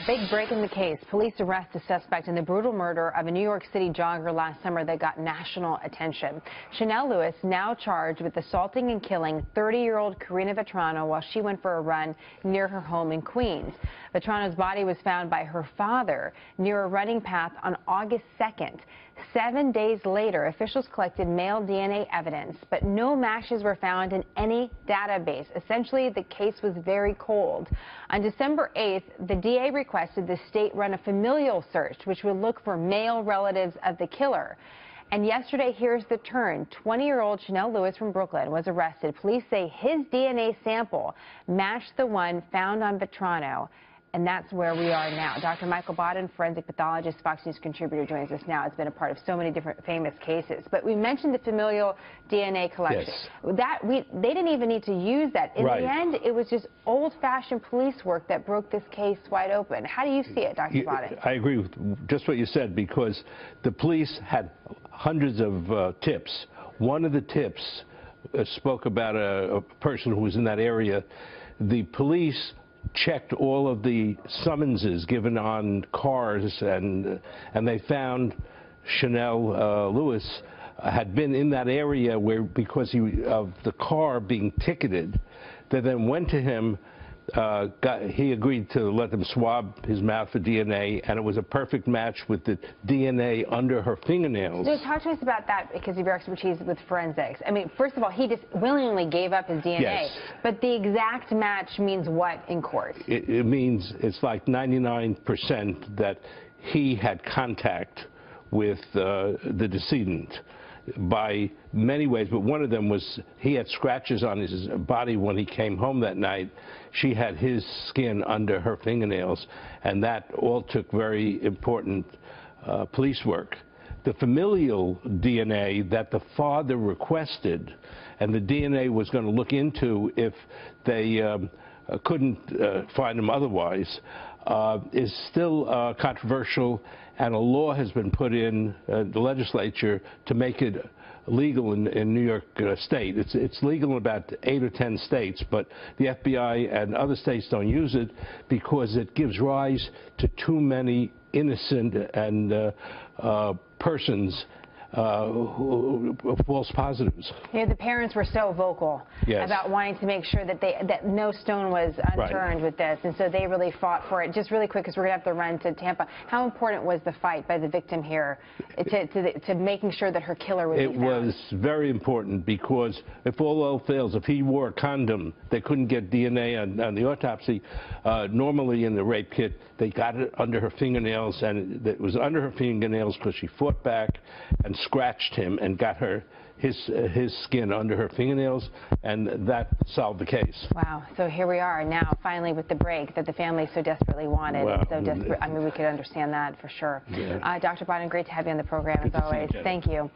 Big break in the case. Police arrest the suspect in the brutal murder of a New York City jogger last summer that got national attention. Chanel Lewis now charged with assaulting and killing 30-year-old Karina Vetrano while she went for a run near her home in Queens. Vetrano's body was found by her father near a running path on August 2nd. 7 days later, officials collected male DNA evidence, but no matches were found in any database. Essentially, the case was very cold. On December 8th, the DA requested the state run a familial search, which would look for male relatives of the killer. And yesterday, here's the turn. 20-year-old Chanel Lewis from Brooklyn was arrested. Police say his DNA sample matched the one found on Vetrano. And that's where we are now. Dr. Michael Bodden, forensic pathologist, Fox News contributor, joins us now. It's been a part of so many different famous cases. But we mentioned the familial DNA collection. Yes. They didn't even need to use that. In the end, it was just old-fashioned police work that broke this case wide open. How do you see it, Dr. Bodden? I agree with just what you said, because the police had hundreds of tips. One of the tips spoke about a person who was in that area. The police checked all of the summonses given on cars, and they found Chanel Lewis had been in that area because of the car being ticketed. They then went to him. He agreed to let them swab his mouth for DNA, and it was a perfect match with the DNA under her fingernails. So talk to us about that, because of your expertise with forensics. I mean, first of all, he just willingly gave up his DNA. Yes. But the exact match means what in court? It means it's like 99% that he had contact with the decedent by many ways, but one of them was he had scratches on his body when he came home that night. She had his skin under her fingernails, and that all took very important police work. The familial DNA that the father requested, and the DNA was going to look into if they couldn't find him otherwise, is still controversial, and a law has been put in the legislature to make it legal in New York State. It's legal in about 8 or 10 states, but the FBI and other states don't use it because it gives rise to too many innocent and persons false positives. You know, the parents were so vocal about wanting to make sure that no stone was unturned with this, and so they really fought for it. Just really quick, because we're going to have to run to Tampa. How important was the fight by the victim here to making sure that her killer would be found? It was very important, because if all else fails, if he wore a condom, they couldn't get DNA on the autopsy. Normally in the rape kit, they got it under her fingernails, and it was under her fingernails because she fought back and scratched him and got his skin under her fingernails, and that solved the case. Wow. So here we are now, finally, with the break that the family so desperately wanted. Wow. So desperate. I mean, we could understand that for sure. Yeah. Dr. Bodden, great to have you on the program as always. Thank you.